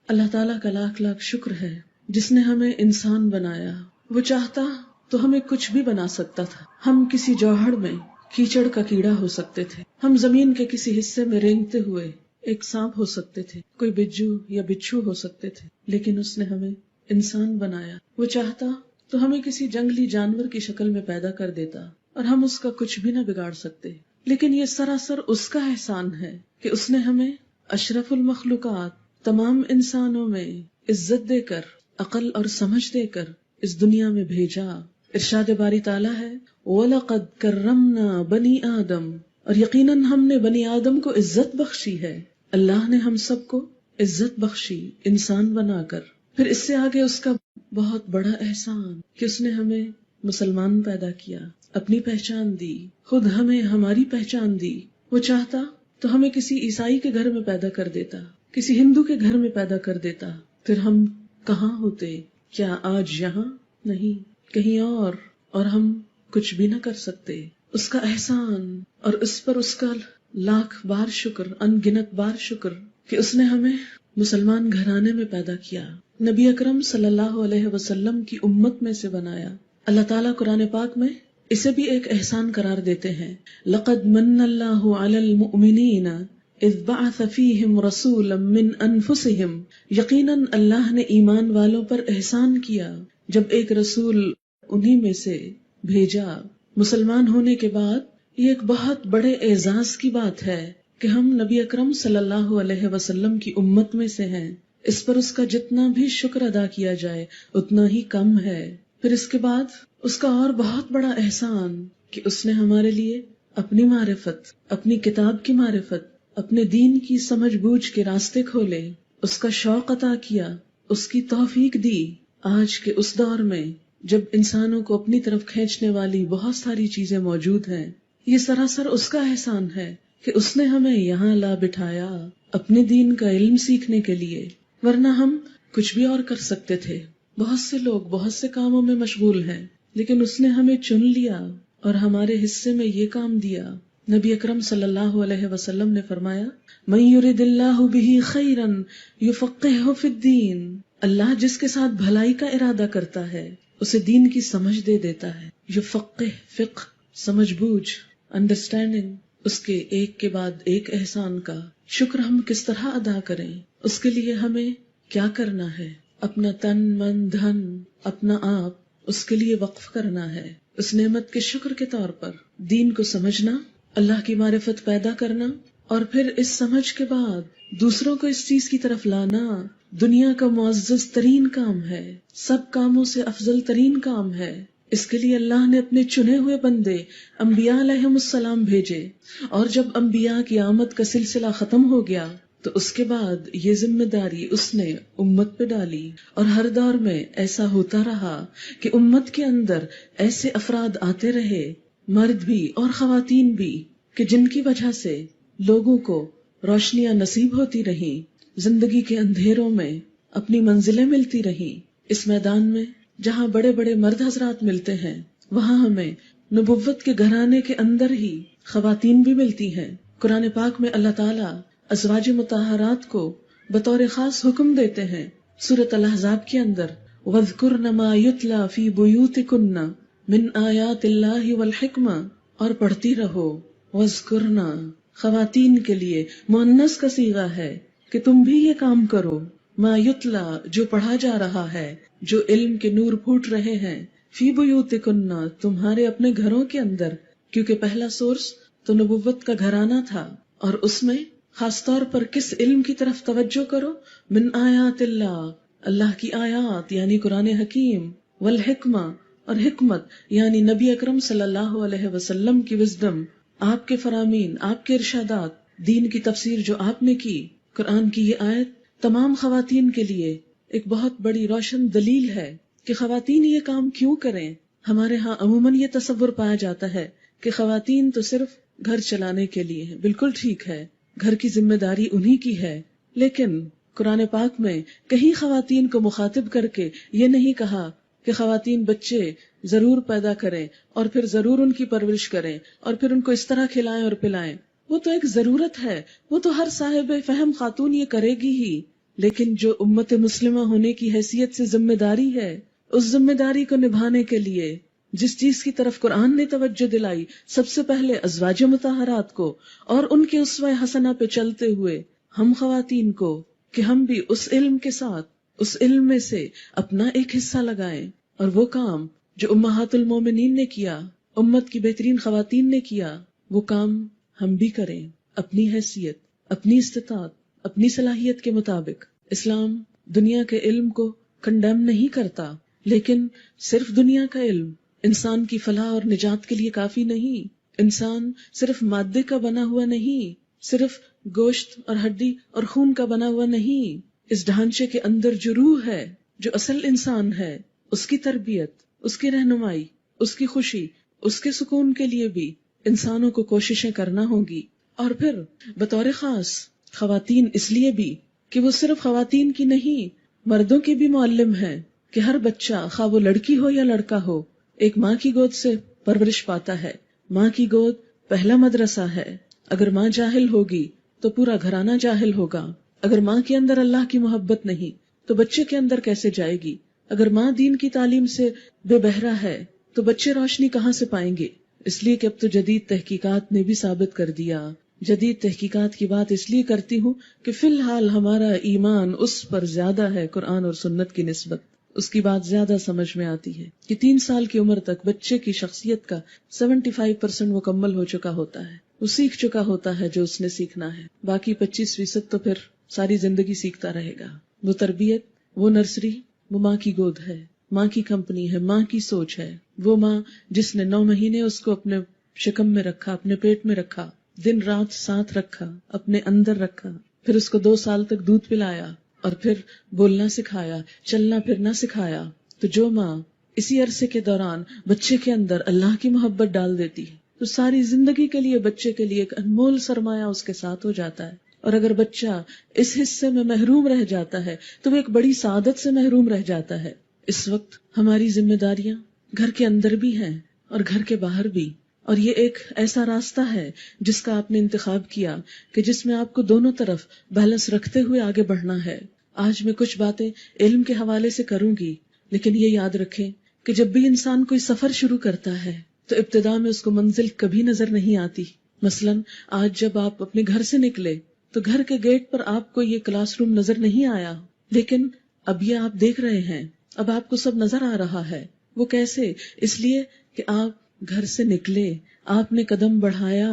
اللہ تعالیٰ کا لاکھ لاکھ شکر ہے جس نے ہمیں انسان بنایا. وہ چاہتا تو ہمیں کچھ بھی بنا سکتا تھا. ہم کسی جوہڑ میں کیچڑ کا کیڑا ہو سکتے تھے، ہم زمین کے کسی حصے میں رینگتے ہوئے ایک سانپ ہو سکتے تھے، کوئی بجو یا بچھو ہو سکتے تھے، لیکن اس نے ہمیں انسان بنایا. وہ چاہتا تو ہمیں کسی جنگلی جانور کی شکل میں پیدا کر دیتا اور ہم اس کا کچھ بھی نہ بگاڑ سکتے. لیکن یہ سراسر اس کا احسان ہے کہ اس نے ہمیں اشرف المخلوقات، تمام انسانوں میں عزت دے کر، عقل اور سمجھ دے کر اس دنیا میں بھیجا. ارشاد باری تعالیٰ ہے وَلَقَدْ كَرَّمْنَا بَنِي آدم، اور یقیناً ہم نے بنی آدم کو عزت بخشی ہے. اللہ نے ہم سب کو عزت بخشی انسان بنا کر. پھر اس سے آگے اس کا بہت بڑا احسان کہ اس نے ہمیں مسلمان پیدا کیا، اپنی پہچان دی، خود ہمیں ہماری پہچان دی. وہ چاہتا تو ہمیں کسی عیسائی کے گھر میں پیدا کر دیتا، کسی ہندو کے گھر میں پیدا کر دیتا، پھر ہم کہاں ہوتے؟ کیا آج یہاں؟ نہیں، کہیں اور ہم کچھ بھی نہ کر سکتے. اس کا احسان اور اس پر اس کا لاکھ بار شکر، ان گنت بار شکر کہ اس نے ہمیں مسلمان گھرانے میں پیدا کیا، نبی اکرم صلی اللہ علیہ وسلم کی امت میں سے بنایا. اللہ تعالیٰ قرآن پاک میں اسے بھی ایک احسان قرار دیتے ہیں. لقد من اللہ علی المؤمنین اذ بعث فیہم رسولا من انفسہم، یقیناً اللہ نے ایمان والوں پر احسان کیا جب ایک رسول انہی میں سے بھیجا. مسلمان ہونے کے بعد یہ ایک بہت بڑے اعزاز کی بات ہے کہ ہم نبی اکرم صلی اللہ علیہ وسلم کی امت میں سے ہیں. اس پر اس کا جتنا بھی شکر ادا کیا جائے اتنا ہی کم ہے. پھر اس کے بعد اس کا اور بہت بڑا احسان کہ اس نے ہمارے لیے اپنی معرفت، اپنی کتاب کی معرفت، اپنے دین کی سمجھ بوجھ کے راستے کھولے، اس کا شوق عطا کیا، اس کی توفیق دی. آج کے اس دور میں جب انسانوں کو اپنی طرف کھینچنے والی بہت ساری چیزیں موجود ہیں، یہ سراسر اس کا احسان ہے کہ اس نے ہمیں یہاں لا بٹھایا اپنے دین کا علم سیکھنے کے لیے. ورنہ ہم کچھ بھی اور کر سکتے تھے. بہت سے لوگ بہت سے کاموں میں مشغول ہیں، لیکن اس نے ہمیں چن لیا اور ہمارے حصے میں یہ کام دیا. نبی اکرم صلی اللہ علیہ وسلم نے فرمایا من یرد اللہ بہ خیرا یفقہہ فی الدین، اللہ جس کے ساتھ بھلائی کا ارادہ کرتا ہے اسے دین کی سمجھ دے دیتا ہے. یفقہ، فقہ، سمجھ بوجھ، انڈرسٹینڈنگ. اس کے ایک کے بعد ایک احسان کا شکر ہم کس طرح ادا کریں، اس کے لیے ہمیں کیا کرنا ہے. اپنا تن، من، دھن، اپنا آپ اس کے لیے وقف کرنا ہے. اس نعمت کے شکر کے طور پر دین کو سمجھنا، اللہ کی معرفت پیدا کرنا، اور پھر اس سمجھ کے بعد دوسروں کو اس چیز کی طرف لانا دنیا کا معزز ترین کام ہے، سب کاموں سے افضل ترین کام ہے. اس کے لیے اللہ نے اپنے چنے ہوئے بندے انبیاء علیہم السلام بھیجے، اور جب انبیاء کی آمد کا سلسلہ ختم ہو گیا تو اس کے بعد یہ ذمہ داری اس نے امت پہ ڈالی. اور ہر دور میں ایسا ہوتا رہا کہ امت کے اندر ایسے افراد آتے رہے، مرد بھی اور خواتین بھی، کہ جن کی وجہ سے لوگوں کو روشنیاں نصیب ہوتی رہیں، زندگی کے اندھیروں میں اپنی منزلیں ملتی رہیں. اس میدان میں جہاں بڑے بڑے مرد حضرات ملتے ہیں، وہاں ہمیں نبوت کے گھرانے کے اندر ہی خواتین بھی ملتی ہیں. قرآن پاک میں اللہ تعالیٰ ازواج مطہرات کو بطور خاص حکم دیتے ہیں. سورۃ الاحزاب کے اندر وَاذْكُرْنَ مَا يُتْلَى فِي بُيُوتِكُنَّ مِنْ آیَاتِ اللَّهِ وَالْحِکْمَةِ، اور پڑھتی رہو. وَاذْكُرْنَ خواتین کے لیے مؤنث کا صیغہ ہے کہ تم بھی یہ کام کرو. ما یتلا، جو پڑھا جا رہا ہے، جو علم کے نور پھوٹ رہے ہیں، فی بیوتکن، تمہارے اپنے گھروں کے اندر، کیونکہ پہلا سورس تو نبوت کا گھرانہ تھا. اور اس میں خاص طور پر کس علم کی طرف توجہ کرو؟ من آیات اللہ، اللہ کی آیات یعنی قرآن حکیم، والحکمہ، اور حکمت یعنی نبی اکرم صلی اللہ علیہ وسلم کی وزڈم، آپ کے فرامین، آپ کے ارشادات، دین کی تفسیر جو آپ نے کی. قرآن کی یہ آیت تمام خواتین کے لیے ایک بہت بڑی روشن دلیل ہے کہ خواتین یہ کام کیوں کریں. ہمارے ہاں عموماً یہ تصور پایا جاتا ہے کہ خواتین تو صرف گھر چلانے کے لیے ہیں. بالکل ٹھیک ہے، گھر کی ذمہ داری انہی کی ہے، لیکن قرآن پاک میں کہیں خواتین کو مخاطب کر کے یہ نہیں کہا کہ خواتین بچے ضرور پیدا کریں اور پھر ضرور ان کی پرورش کریں اور پھر ان کو اس طرح کھلائیں اور پلائیں. وہ تو ایک ضرورت ہے، وہ تو ہر صاحب فہم خاتون یہ کرے گی ہی، لیکن جو امت مسلمہ ہونے کی حیثیت سے ذمہ داری ہے، اس ذمہ داری کو نبھانے کے لیے جس چیز کی طرف قرآن نے توجہ دلائی، سب سے پہلے ازواج مطہرات کو اور ان کے اسوہ حسنہ پہ چلتے ہوئے ہم خواتین کو، کہ ہم بھی اس علم کے ساتھ اس علم میں سے اپنا ایک حصہ لگائیں، اور وہ کام جو امہات المومنین نے کیا، امت کی بہترین خواتین نے کیا، وہ کام ہم بھی کریں اپنی حیثیت، اپنی استطاعت، اپنی صلاحیت کے مطابق۔ اسلام دنیا کے علم کو کنڈیم نہیں کرتا، لیکن صرف دنیا کا علم انسان کی فلاح اور نجات کے لیے کافی نہیں۔ انسان صرف مادے کا بنا ہوا نہیں، صرف گوشت اور ہڈی اور خون کا بنا ہوا نہیں۔ اس ڈھانچے کے اندر جو روح ہے، جو اصل انسان ہے، اس کی تربیت، اس کی رہنمائی، اس کی خوشی، اس کے سکون کے لیے بھی انسانوں کو کوششیں کرنا ہوں گی۔ اور پھر بطور خاص خواتین اس لیے بھی کہ وہ صرف خواتین کی نہیں، مردوں کی بھی معلم ہے، کہ ہر بچہ خواہ وہ لڑکی ہو یا لڑکا ہو ایک ماں کی گود سے پرورش پاتا ہے۔ ماں کی گود پہلا مدرسہ ہے۔ اگر ماں جاہل ہوگی تو پورا گھرانہ جاہل ہوگا۔ اگر ماں کے اندر اللہ کی محبت نہیں تو بچے کے اندر کیسے جائے گی؟ اگر ماں دین کی تعلیم سے بے بہرہ ہے تو بچے روشنی کہاں سے پائیں گے؟ اس لیے کہ اب تو جدید تحقیقات نے بھی ثابت کر دیا، جدید تحقیقات کی بات اس لیے کرتی ہوں کہ فی الحال ہمارا ایمان اس پر زیادہ ہے قرآن اور سنت کی نسبت، اس کی بات زیادہ سمجھ میں آتی ہے کہ 3 سال کی عمر تک بچے کی شخصیت کا 75% مکمل ہو چکا ہوتا ہے، وہ سیکھ چکا ہوتا ہے جو اس نے سیکھنا ہے، باقی 25% تو پھر ساری زندگی سیکھتا رہے گا۔ وہ تربیت، وہ نرسری، وہ ماں کی گود ہے، ماں کی کمپنی ہے، ماں کی سوچ ہے۔ وہ ماں جس نے 9 مہینے اس کو اپنے شکم میں رکھا، اپنے پیٹ میں رکھا، دن رات ساتھ رکھا، اپنے اندر رکھا، پھر اس کو 2 سال تک دودھ پلایا اور پھر بولنا سکھایا، چلنا پھرنا سکھایا، تو جو ماں اسی عرصے کے دوران بچے کے اندر اللہ کی محبت ڈال دیتی ہے تو ساری زندگی کے لیے بچے کے لیے ایک انمول سرمایہ اس کے ساتھ ہو جاتا ہے۔ اور اگر بچہ اس حصے میں محروم رہ جاتا ہے تو وہ ایک بڑی سعادت سے محروم رہ جاتا ہے۔ اس وقت ہماری ذمہ داریاں گھر کے اندر بھی ہیں اور گھر کے باہر بھی، اور یہ ایک ایسا راستہ ہے جس کا آپ نے انتخاب کیا کہ جس میں آپ کو دونوں طرف بیلنس رکھتے ہوئے آگے بڑھنا ہے۔ آج میں کچھ باتیں علم کے حوالے سے کروں گی، لیکن یہ یاد رکھیں کہ جب بھی انسان کوئی سفر شروع کرتا ہے تو ابتدا میں اس کو منزل کبھی نظر نہیں آتی۔ مثلاً آج جب آپ اپنے گھر سے نکلے تو گھر کے گیٹ پر آپ کو یہ کلاس روم نظر نہیں آیا، لیکن اب یہ آپ دیکھ رہے ہیں، اب آپ کو سب نظر آ رہا ہے۔ وہ کیسے؟ اس لیے کہ آپ گھر سے نکلے، آپ نے قدم بڑھایا،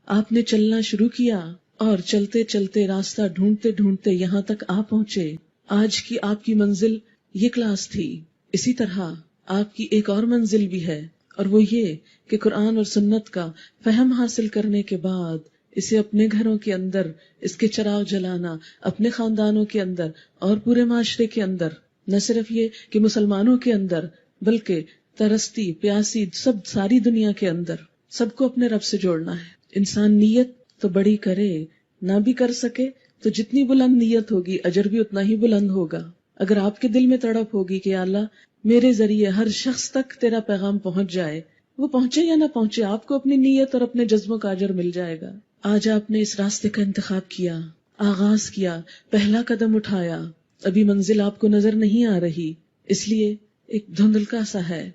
آپ نے چلنا شروع کیا، اور چلتے چلتے راستہ ڈھونڈتے ڈھونڈتے یہاں تک آ پہنچے۔ آج کی آپ کی منزل یہ کلاس تھی۔ اسی طرح آپ کی ایک اور منزل بھی ہے، اور وہ یہ کہ قرآن اور سنت کا فہم حاصل کرنے کے بعد اسے اپنے گھروں کے اندر اس کے چراغ جلانا، اپنے خاندانوں کے اندر اور پورے معاشرے کے اندر، نہ صرف یہ کہ مسلمانوں کے اندر بلکہ ترستی پیاسی ساری دنیا کے اندر سب کو اپنے رب سے جوڑنا ہے۔ انسان نیت تو بڑی کرے، نہ بھی کر سکے تو جتنی بلند نیت ہوگی اجر بھی اتنا ہی بلند ہوگا۔ اگر آپ کے دل میں تڑپ ہوگی کہ یا اللہ میرے ذریعے ہر شخص تک تیرا پیغام پہنچ جائے، وہ پہنچے یا نہ پہنچے آپ کو اپنی نیت اور اپنے جذبوں کا اجر مل جائے گا۔ آج آپ نے اس راستے کا انتخاب کیا، آغاز کیا، پہلا قدم اٹھایا، ابھی منزل آپ کو نظر نہیں آ رہی، اس لیے ایک دھندلکا سا ہے،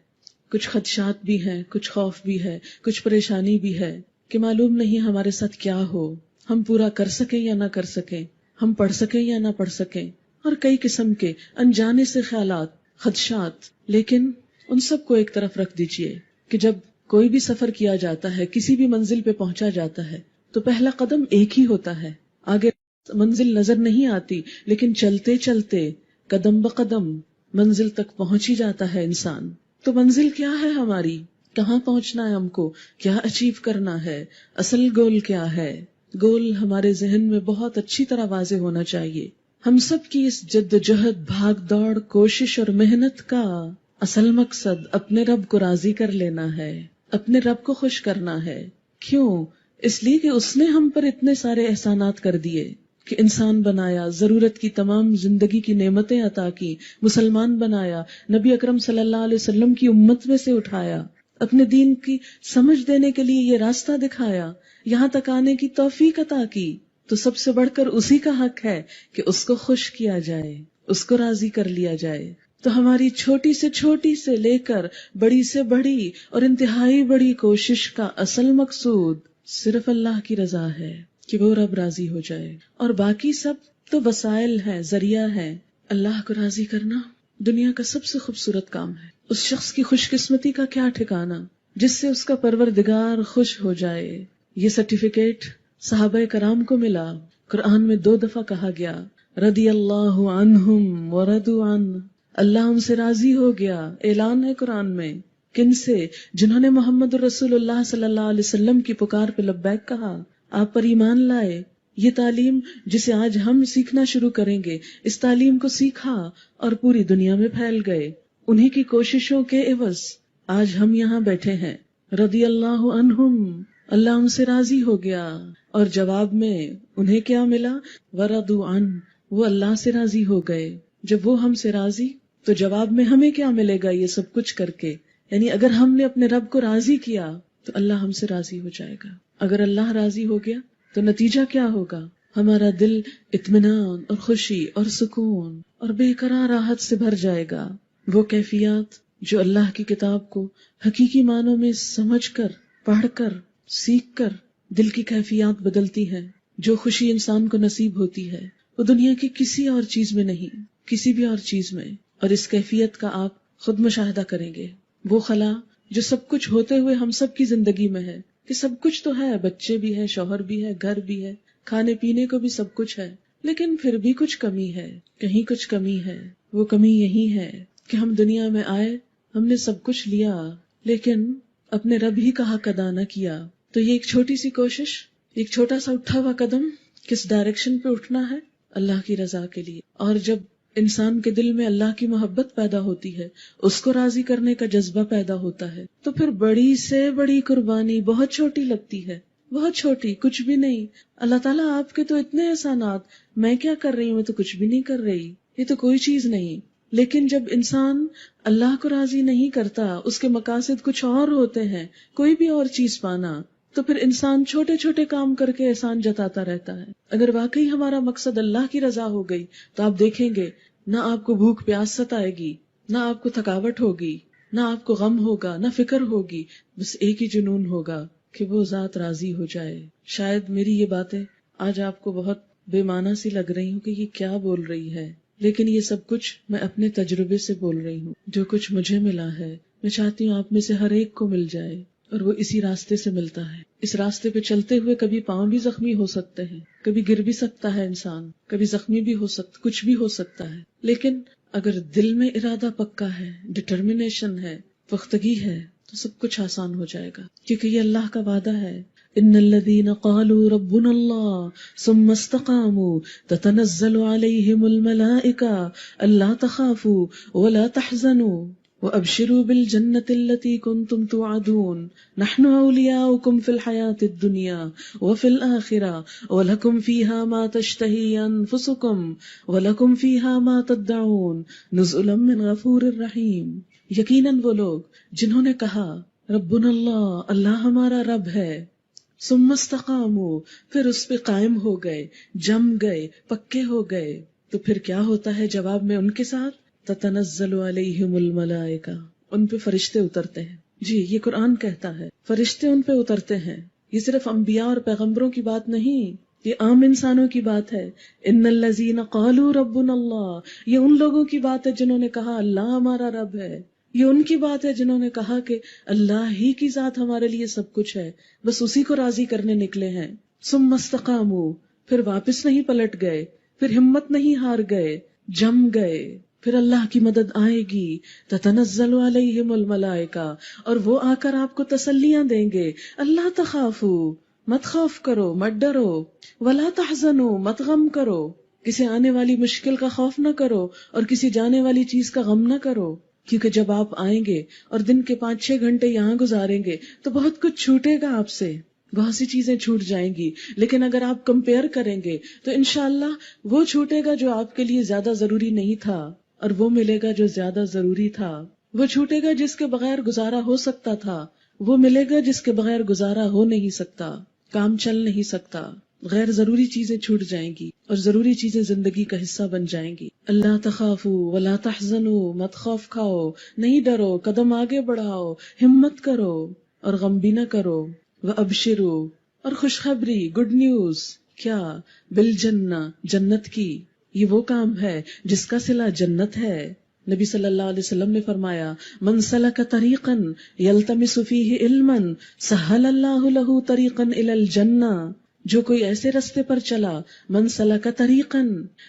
کچھ خدشات بھی ہیں، کچھ خوف بھی ہے، کچھ پریشانی بھی ہے کہ معلوم نہیں ہمارے ساتھ کیا ہو، ہم پورا کر سکیں یا نہ کر سکیں، ہم پڑھ سکیں یا نہ پڑھ سکیں، اور کئی قسم کے انجانے سے خیالات، خدشات۔ لیکن ان سب کو ایک طرف رکھ دیجئے کہ جب کوئی بھی سفر کیا جاتا ہے، کسی بھی منزل پہ پہنچا جاتا ہے تو پہلا قدم ایک ہی ہوتا ہے، آگے منزل نظر نہیں آتی، لیکن چلتے چلتے قدم بقدم منزل تک پہنچ ہی جاتا ہے انسان۔ تو منزل کیا ہے ہماری؟ کہاں پہنچنا ہے ہم کو؟ کیا اچیو کرنا ہے؟ اصل گول کیا ہے؟ گول ہمارے ذہن میں بہت اچھی طرح واضح ہونا چاہیے۔ ہم سب کی اس جد جہد، بھاگ دوڑ، کوشش اور محنت کا اصل مقصد اپنے رب کو راضی کر لینا ہے، اپنے رب کو خوش کرنا ہے۔ کیوں؟ اس لیے کہ اس نے ہم پر اتنے سارے احسانات کر دیے کہ انسان بنایا، ضرورت کی تمام زندگی کی نعمتیں عطا کی، مسلمان بنایا، نبی اکرم صلی اللہ علیہ وسلم کی امت میں سے اٹھایا، اپنے دین کی سمجھ دینے کے لیے یہ راستہ دکھایا، یہاں تک آنے کی توفیق عطا کی۔ تو سب سے بڑھ کر اسی کا حق ہے کہ اس کو خوش کیا جائے، اس کو راضی کر لیا جائے۔ تو ہماری چھوٹی سے لے کر بڑی سے بڑی اور انتہائی بڑی کوشش کا اصل مقصود صرف اللہ کی رضا ہے کہ وہ رب راضی ہو جائے، اور باقی سب تو وسائل ہے، ذریعہ ہے۔ اللہ کو راضی کرنا دنیا کا سب سے خوبصورت کام ہے۔ اس شخص کی خوش قسمتی کا کیا ٹھکانہ جس سے اس کا پروردگار خوش ہو جائے۔ یہ سرٹیفکیٹ صحابہ کرام کو ملا۔ قرآن میں 2 دفعہ کہا گیا رضی اللہ عنہم ورضوا عنہ، اللہ ان سے راضی ہو گیا۔ اعلان ہے قرآن میں، کن سے؟ جنہوں نے محمد رسول اللہ صلی اللہ علیہ وسلم کی پکار پہ لبیک کہا، آپ پر ایمان لائے۔ یہ تعلیم جسے آج ہم سیکھنا شروع کریں گے، اس تعلیم کو سیکھا اور پوری دنیا میں پھیل گئے۔ انہی کی کوششوں کے عوض آج ہم یہاں بیٹھے ہیں۔ رضی اللہ عنہم، اللہ ان سے راضی ہو گیا، اور جواب میں انہیں کیا ملا؟ ورضوا عنہ، وہ اللہ سے راضی ہو گئے۔ جب وہ ہم سے راضی تو جواب میں ہمیں کیا ملے گا یہ سب کچھ کر کے؟ یعنی اگر ہم نے اپنے رب کو راضی کیا تو اللہ ہم سے راضی ہو جائے گا۔ اگر اللہ راضی ہو گیا تو نتیجہ کیا ہوگا؟ ہمارا دل اطمینان اور خوشی اور سکون اور بے قرار راحت سے بھر جائے گا۔ وہ کیفیات جو اللہ کی کتاب کو حقیقی معنوں میں سمجھ کر، پڑھ کر، سیکھ کر دل کی کیفیات بدلتی ہے، جو خوشی انسان کو نصیب ہوتی ہے، وہ دنیا کی کسی اور چیز میں نہیں، کسی بھی اور چیز میں۔ اور اس کیفیت کا آپ خود مشاہدہ کریں گے۔ وہ خلا جو سب کچھ ہوتے ہوئے ہم سب کی زندگی میں ہے، کہ سب کچھ تو ہے، بچے بھی ہے، شوہر بھی ہے، گھر بھی ہے، کھانے پینے کو بھی سب کچھ ہے، لیکن پھر بھی کچھ کمی ہے، کہیں کچھ کمی ہے۔ وہ کمی یہی ہے کہ ہم دنیا میں آئے، ہم نے سب کچھ لیا، لیکن اپنے رب ہی کا حق ادا نہ کیا۔ تو یہ ایک چھوٹی سی کوشش، ایک چھوٹا سا اٹھا ہوا قدم کس ڈائریکشن پہ اٹھنا ہے؟ اللہ کی رضا کے لیے۔ اور جب انسان کے دل میں اللہ کی محبت پیدا ہوتی ہے، اس کو راضی کرنے کا جذبہ پیدا ہوتا ہے، تو پھر بڑی سے بڑی قربانی بہت چھوٹی لگتی ہے، بہت چھوٹی، کچھ بھی نہیں۔ اللہ تعالیٰ آپ کے تو اتنے احسانات، میں کیا کر رہی ہوں؟ میں تو کچھ بھی نہیں کر رہی، یہ تو کوئی چیز نہیں۔ لیکن جب انسان اللہ کو راضی نہیں کرتا، اس کے مقاصد کچھ اور ہوتے ہیں، کوئی بھی اور چیز پانا، تو پھر انسان چھوٹے چھوٹے کام کر کے احسان جتاتا رہتا ہے۔ اگر واقعی ہمارا مقصد اللہ کی رضا ہو گئی تو آپ دیکھیں گے نہ آپ کو بھوک پیاس ستائے گی، نہ آپ کو تھکاوٹ ہوگی، نہ آپ کو غم ہوگا، نہ فکر ہوگی، بس ایک ہی جنون ہوگا کہ وہ ذات راضی ہو جائے۔ شاید میری یہ باتیں آج آپ کو بہت بے معنی سی لگ رہی ہوں کہ یہ کیا بول رہی ہے، لیکن یہ سب کچھ میں اپنے تجربے سے بول رہی ہوں۔ جو کچھ مجھے ملا ہے، میں چاہتی ہوں آپ میں سے ہر ایک کو مل جائے، اور وہ اسی راستے سے ملتا ہے۔ اس راستے پہ چلتے ہوئے کبھی پاؤں بھی زخمی ہو سکتے ہیں، کبھی گر بھی سکتا ہے انسان، کبھی زخمی بھی ہو سکتا، کچھ بھی ہو سکتا ہے، لیکن اگر دل میں ارادہ پکا ہے، ڈٹرمنیشن ہے، پختگی ہے، تو سب کچھ آسان ہو جائے گا، کیونکہ یہ اللہ کا وعدہ ہے۔ ان الذين قالوا ربنا الله ثم استقاموا تتنزل عليهم الملائكة الا تخافوا ولا تحزنوا وَأَبْشِرُوا بِالْجَنَّةِ الَّتِي كُنْتُمْ تُوعَدُونَ نَحْنُ أَوْلِيَاؤُكُمْ فِي الْحَيَاةِ الدُّنْيَا وَفِي الْآخِرَةِ وَلَكُمْ فِيهَا مَا تَشْتَهِي أَنفُسُكُمْ وَلَكُمْ فِيهَا مَا تَدَّعُونَ نُزُلًا مِّنْ غَفُورٍ رَّحِيمٍ۔ یقیناً وہ لوگ جنہوں نے کہا ربنا اللہ، اللہ ہمارا رب ہے، ثم استقاموا، پھر اس پہ قائم ہو گئے، جم گئے، پکے ہو گئے، تو پھر کیا ہوتا ہے جواب میں ان کے ساتھ؟ تتنزل علیہم الملائکہ، ان پہ فرشتے اترتے ہیں۔ جی یہ قرآن کہتا ہے، فرشتے ان پہ اترتے ہیں۔ یہ صرف انبیاء اور پیغمبروں کی بات نہیں، یہ عام انسانوں کی بات ہے۔ ان الذین قالوا ربنا اللہ، یہ ان لوگوں کی بات ہے جنہوں نے کہا اللہ ہمارا رب ہے۔ یہ ان کی بات ہے جنہوں نے کہا کہ اللہ ہی کی ذات ہمارے لیے سب کچھ ہے، بس اسی کو راضی کرنے نکلے ہیں۔ ثم استقاموا، پھر واپس نہیں پلٹ گئے، پھر ہمت نہیں ہار گئے، جم گئے، پھر اللہ کی مدد آئے گی۔ تتنزل علیہم الملائکہ، اور وہ آ کر آپ کو تسلیاں دیں گے۔ اللہ تخافوا، مت خوف کرو، مت ڈرو، ولا تحزنوا، مت غم کرو، کسی آنے والی مشکل کا خوف نہ کرو اور کسی جانے والی چیز کا غم نہ کرو، کیونکہ جب آپ آئیں گے اور دن کے 5-6 گھنٹے یہاں گزاریں گے تو بہت کچھ چھوٹے گا آپ سے، بہت سی چیزیں چھوٹ جائیں گی، لیکن اگر آپ کمپیئر کریں گے تو انشاءاللہ وہ چھوٹے گا جو آپ کے لیے زیادہ ضروری نہیں تھا، اور وہ ملے گا جو زیادہ ضروری تھا۔ وہ چھوٹے گا جس کے بغیر گزارا ہو سکتا تھا، وہ ملے گا جس کے بغیر گزارا ہو نہیں سکتا، کام چل نہیں سکتا۔ غیر ضروری چیزیں چھوٹ جائیں گی اور ضروری چیزیں زندگی کا حصہ بن جائیں گی. اللہ تخافوا ولا تحزنوا، مت خوف کھاؤ، نہیں ڈرو، قدم آگے بڑھاؤ، ہمت کرو اور غم بھی نہ کرو. وابشروا، اور خوشخبری، گڈ نیوز، کیا؟ بالجنہ، جنت کی. یہ وہ کام ہے جس کا صلہ جنت ہے. نبی صلی اللہ علیہ وسلم نے فرمایا من سلک طریقا یلتمس فیہ علما سہل اللہ لہ طریقا الی الجنہ. جو کوئی ایسے رستے پر چلا، من سلک طریقا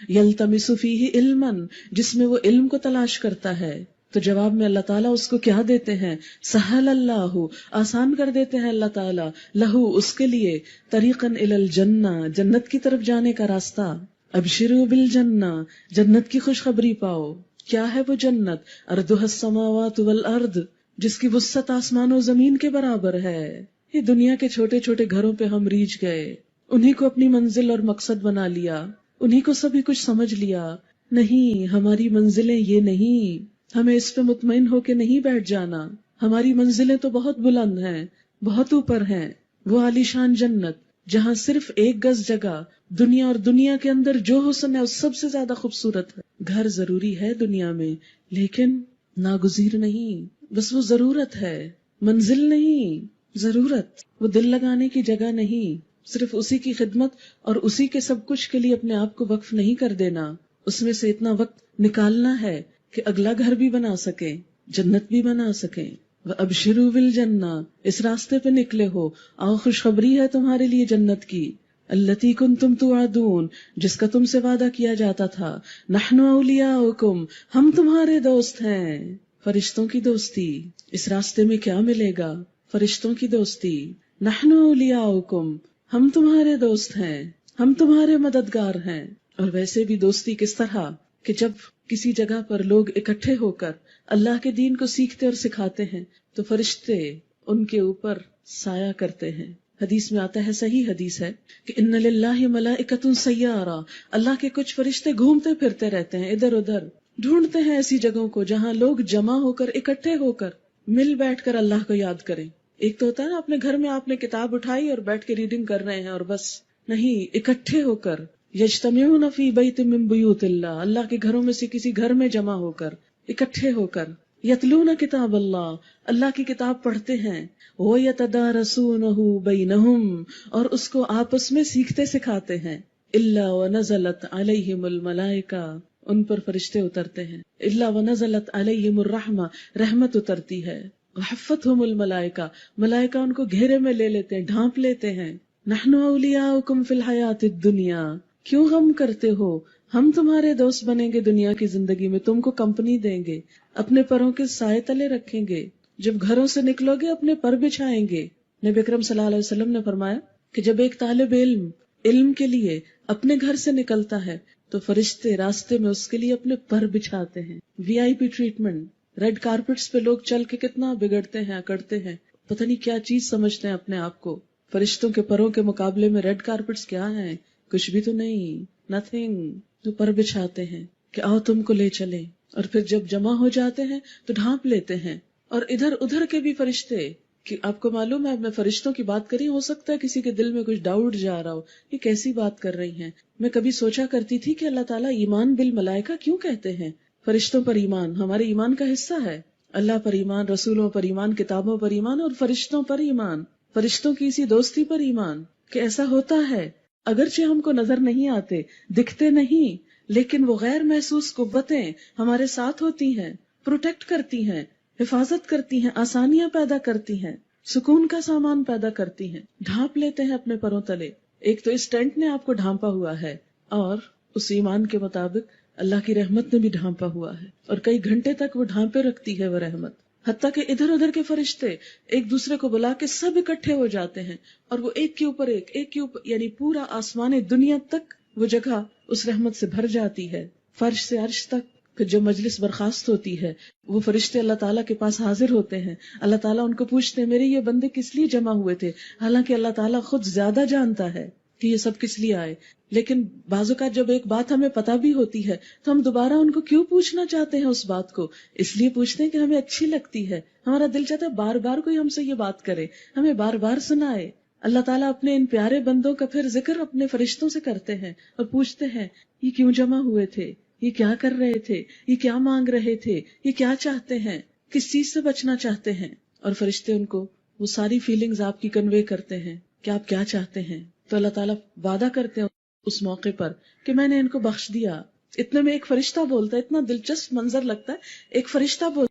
یلتمس فیہ علما، جس میں وہ علم کو تلاش کرتا ہے، تو جواب میں اللہ تعالیٰ اس کو کیا دیتے ہیں؟ سہل اللہ، آسان کر دیتے ہیں اللہ تعالیٰ، لہو، اس کے لیے، طریقا الی الجنہ، جنت کی طرف جانے کا راستہ. ابشروا بالجنہ، جنت کی خوشخبری پاؤ. کیا ہے وہ جنت؟ ارضها السماوات والارض، جس کی وسعت آسمان و زمین کے برابر ہے. یہ دنیا کے چھوٹے چھوٹے گھروں پہ ہم ریچھ گئے، انہی کو اپنی منزل اور مقصد بنا لیا، انہی کو سبھی کچھ سمجھ لیا. نہیں، ہماری منزلیں یہ نہیں. ہمیں اس پہ مطمئن ہو کے نہیں بیٹھ جانا. ہماری منزلیں تو بہت بلند ہیں، بہت اوپر ہیں. وہ عالیشان جنت جہاں صرف ایک گز جگہ، دنیا اور دنیا کے اندر جو حسن ہے اس سب سے زیادہ خوبصورت ہے. گھر ضروری ہے دنیا میں، لیکن ناگزیر نہیں، بس وہ ضرورت ہے، منزل نہیں، ضرورت. وہ دل لگانے کی جگہ نہیں. صرف اسی کی خدمت اور اسی کے سب کچھ کے لیے اپنے آپ کو وقف نہیں کر دینا. اس میں سے اتنا وقت نکالنا ہے کہ اگلا گھر بھی بنا سکیں، جنت بھی بنا سکیں. وَأَبْشِرُوا بِالْجَنَّةِ، اس راستے پہ نکلے ہو، آؤ، خوشخبری ہے تمہارے لیے جنت کی. الَّتِي كُنْتُمْ تُوعَدُونَ، جس کا تم سے وعدہ کیا جاتا تھا. نَحْنُ أَوْلِيَاؤُكُمْ، ہم تمہارے دوست ہیں. فرشتوں کی دوستی. اس راستے میں کیا ملے گا؟ فرشتوں کی دوستی. نَحْنُ أَوْلِيَاؤُكُمْ، ہم تمہارے دوست ہیں، ہم تمہارے مددگار ہیں. اور ویسے بھی دوستی کس طرح کہ جب کسی جگہ پر لوگ اکٹھے ہو کر اللہ کے دین کو سیکھتے اور سکھاتے ہیں تو فرشتے ان کے اوپر سایہ کرتے ہیں. حدیث میں آتا ہے، صحیح حدیث ہے، کہ ان للہ ملائکۃ سیارہ، اللہ کے کچھ فرشتے گھومتے پھرتے رہتے ہیں، ادھر ادھر ڈھونڈتے ہیں ایسی جگہوں کو جہاں لوگ جمع ہو کر، اکٹھے ہو کر، مل بیٹھ کر اللہ کو یاد کریں. ایک تو ہوتا ہے نا اپنے گھر میں آپ نے کتاب اٹھائی اور بیٹھ کے ریڈنگ کر رہے ہیں اور بس، نہیں، اکٹھے ہو کر. یجتمعون فی بیت من بیوت اللہ، اللہ کے گھروں میں سے کسی گھر میں جمع ہو کر، اکٹھے ہو کر. یتلون کتاب اللہ، اللہ کی کتاب پڑھتے ہیں. وَيَتَدَارَسُونَهُ بَيْنَهُمْ، اور اس کو آپس میں سیکھتے سکھاتے ہیں. إِلَّا وَنَزَلَتْ عَلَيْهِمُ الْمَلَائِكَةُ، ان پر فرشتے اترتے ہیں. إِلَّا وَنَزَلَتْ عَلَيْهِمُ الرَّحْمَةُ، رحمت اترتی ہے. وَحَفَّتْهُمُ الْمَلَائِكَةُ، ملائکہ ان کو گھیرے میں لے لیتے ہیں، ڈھانپ لیتے ہیں. نَحْنُ أَوْلِيَاؤُكُمْ فِي الْحَيَاةِ الدُّنْيَا، کیوں غم کرتے ہو، ہم تمہارے دوست بنیں گے دنیا کی زندگی میں، تم کو کمپنی دیں گے، اپنے پروں کے سائے تلے رکھیں گے. جب گھروں سے نکلو گے اپنے پر بچھائیں گے. نبی اکرم صلی اللہ علیہ وسلم نے فرمایا کہ جب ایک طالب علم علم کے لیے اپنے گھر سے نکلتا ہے تو فرشتے راستے میں اس کے لیے اپنے پر بچھاتے ہیں. VIP treatment. ریڈ کارپٹس پہ لوگ چل کے کتنا بگڑتے ہیں، اکڑتے ہیں، پتہ نہیں کیا چیز سمجھتے ہیں اپنے آپ کو. فرشتوں کے پروں کے مقابلے میں ریڈ کارپٹس کیا ہیں؟ کچھ بھی تو نہیں، نتھنگ. جو پر بچھاتے ہیں کہ آؤ تم کو لے چلیں، اور پھر جب جمع ہو جاتے ہیں تو ڈھانپ لیتے ہیں. اور ادھر ادھر کے بھی فرشتے، کہ آپ کو معلوم ہے میں فرشتوں کی بات کری، ہو سکتا ہے کسی کے دل میں کچھ ڈاؤٹ جا رہا ہو، یہ کیسی بات کر رہی ہیں. میں کبھی سوچا کرتی تھی کہ اللہ تعالیٰ ایمان بالملائکہ کیوں کہتے ہیں؟ فرشتوں پر ایمان ہمارے ایمان کا حصہ ہے. اللہ پر ایمان، رسولوں پر ایمان، کتابوں پر ایمان، اور فرشتوں پر ایمان، فرشتوں کی اسی دوستی پر ایمان کہ ایسا ہوتا ہے. اگرچہ ہم کو نظر نہیں آتے، دکھتے نہیں، لیکن وہ غیر محسوس قوتیں ہمارے ساتھ ہوتی ہیں، پروٹیکٹ کرتی ہیں، حفاظت کرتی ہیں، آسانیاں پیدا کرتی ہیں، سکون کا سامان پیدا کرتی ہیں. ڈھانپ لیتے ہیں اپنے پروں تلے. ایک تو اس ٹینٹ نے آپ کو ڈھانپا ہوا ہے، اور اس ایمان کے مطابق اللہ کی رحمت نے بھی ڈھانپا ہوا ہے، اور کئی گھنٹے تک وہ ڈھانپے رکھتی ہے وہ رحمت. حتیٰ کہ ادھر ادھر کے فرشتے ایک دوسرے کو بلا کے سب اکٹھے ہو جاتے ہیں، اور وہ ایک کے اوپر ایک کے اوپر، یعنی پورا آسمان دنیا تک وہ جگہ اس رحمت سے بھر جاتی ہے، فرش سے عرش تک. پھر جو مجلس برخاست ہوتی ہے وہ فرشتے اللہ تعالیٰ کے پاس حاضر ہوتے ہیں. اللہ تعالیٰ ان کو پوچھتے ہیں میرے یہ بندے کس لیے جمع ہوئے تھے، حالانکہ اللہ تعالیٰ خود زیادہ جانتا ہے کہ یہ سب کس لیے آئے. لیکن بعض اوقات جب ایک بات ہمیں پتہ بھی ہوتی ہے تو ہم دوبارہ ان کو کیوں پوچھنا چاہتے ہیں اس بات کو؟ اس لیے پوچھتے ہیں کہ ہمیں اچھی لگتی ہے، ہمارا دل چاہتا ہے بار بار کوئی ہم سے یہ بات کرے، ہمیں بار بار سنائے. اللہ تعالیٰ اپنے ان پیارے بندوں کا پھر ذکر اپنے فرشتوں سے کرتے ہیں اور پوچھتے ہیں یہ کیوں جمع ہوئے تھے، یہ کیا کر رہے تھے، یہ کیا مانگ رہے تھے، یہ کیا چاہتے ہیں، کس چیز سے بچنا چاہتے ہیں. اور فرشتے ان کو وہ ساری فیلنگز آپ کی کنوے کرتے ہیں کہ آپ کیا چاہتے ہیں. تو اللہ تعالیٰ وعدہ کرتے ہیں اس موقع پر کہ میں نے ان کو بخش دیا. اتنے میں ایک فرشتہ بولتا ہے، اتنا دلچسپ منظر لگتا ہے. ایک فرشتہ بولتا